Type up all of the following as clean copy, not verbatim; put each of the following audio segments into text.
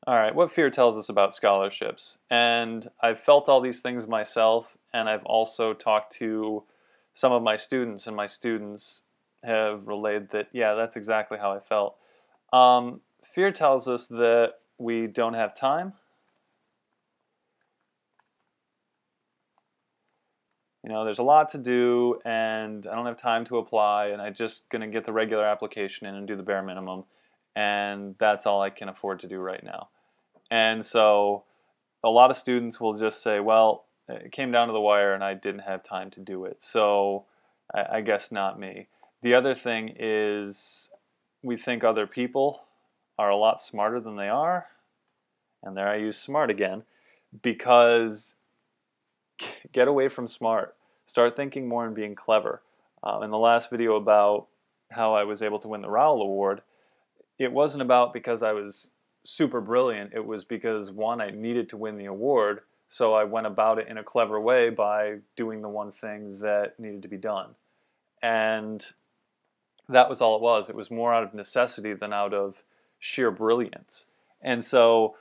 All right, what fear tells us about scholarships? And I've felt all these things myself, and I've also talked to some of my students, and my students have relayed that, yeah, that's exactly how I felt. Fear tells us that we don't have time. You know, there's a lot to do, and I don't have time to apply, and I'm just going to get the regular application in and do the bare minimum, and that's all I can afford to do right now. And so a lot of students will just say, well, it came down to the wire and I didn't have time to do it. So I guess not me. The other thing is we think other people are a lot smarter than they are. And there I use smart again, because get away from smart. Start thinking more and being clever. In the last video about how I was able to win the Rowell Award, it wasn't about because I was super brilliant. It was because, one, I needed to win the award, so I went about it in a clever way by doing the one thing that needed to be done. And that was all it was. It was more out of necessity than out of sheer brilliance. And so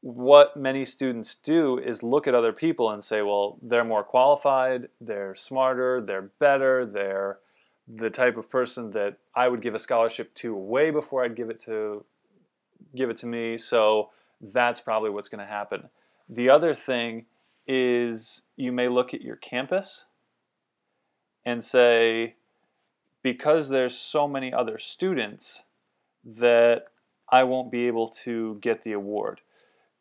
what many students do is look at other people and say, well, they're more qualified, they're smarter, they're better, they're the type of person that I would give a scholarship to way before I'd give it to me, so that's probably what's going to happen. The other thing is you may look at your campus and say, because there's so many other students, that I won't be able to get the award.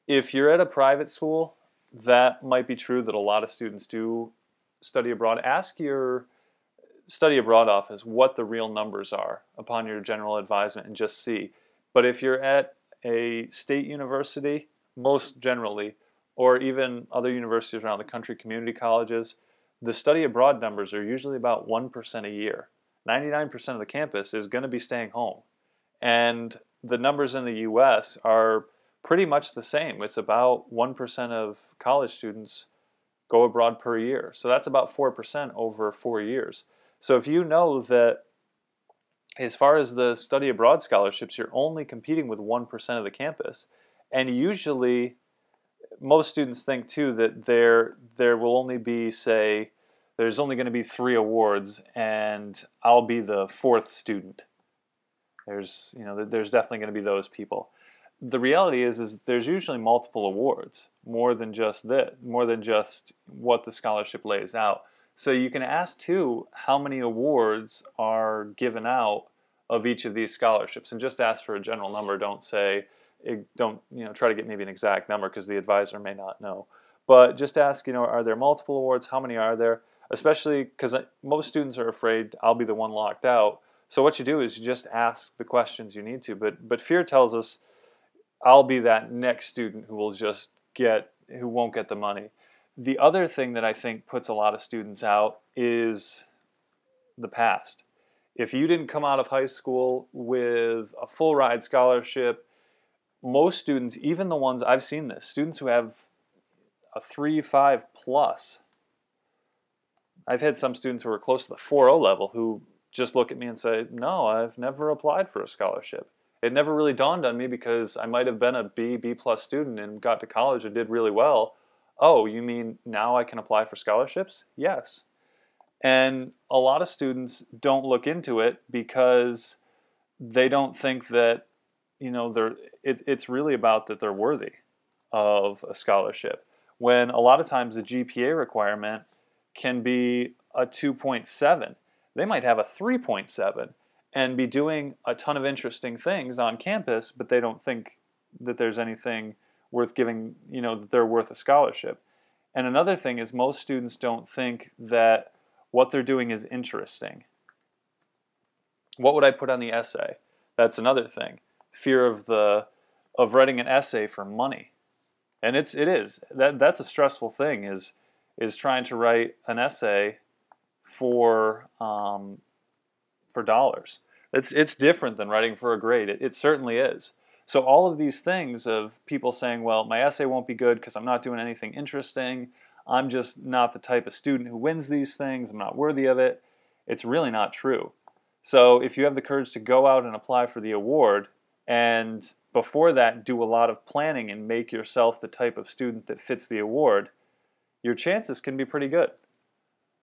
If you're at a private school, that might be true that a lot of students do study abroad. Ask your study abroad office what the real numbers are upon your general advisement and just see. But if you're at a state university, most generally, or even other universities around the country, community colleges, the study abroad numbers are usually about 1% a year. 99% of the campus is going to be staying home. And the numbers in the US are pretty much the same. It's about 1% of college students go abroad per year. So that's about 4% over 4 years. So if you know that as far as the study abroad scholarships, you're only competing with 1% of the campus, and usually most students think too that there will only be, say, there's only going to be 3 awards and I'll be the 4th student. There's definitely going to be those people. The reality is there's usually multiple awards, more than just what the scholarship lays out. So you can ask too how many awards are given out of each of these scholarships, and just ask for a general number. Don't try to get maybe an exact number, because the advisor may not know. But just ask, are there multiple awards? How many are there? Especially because most students are afraid I'll be the one locked out. So what you do is you just ask the questions you need to. But fear tells us I'll be that next student who won't get the money. The other thing that I think puts a lot of students out is the past. If you didn't come out of high school with a full ride scholarship, most students, even the ones I've seen this, students who have a 3.5 plus, I've had some students who are close to the 4.0 level who just look at me and say, no, I've never applied for a scholarship. It never really dawned on me because I might have been a B plus student and got to college and did really well. Oh, you mean now I can apply for scholarships? Yes. And a lot of students don't look into it because they don't think that, it's really about that they're worthy of a scholarship. When a lot of times the GPA requirement can be a 2.7. They might have a 3.7 and be doing a ton of interesting things on campus, but they don't think that there's anything worth giving, that they're worth a scholarship. And another thing is most students don't think that what they're doing is interesting. What would I put on the essay? That's another thing. Fear of writing an essay for money. And it is. That's a stressful thing, is trying to write an essay for dollars. It's different than writing for a grade. It certainly is. So all of these things of people saying, well, my essay won't be good because I'm not doing anything interesting. I'm just not the type of student who wins these things. I'm not worthy of it. It's really not true. So if you have the courage to go out and apply for the award, and before that do a lot of planning and make yourself the type of student that fits the award, your chances can be pretty good.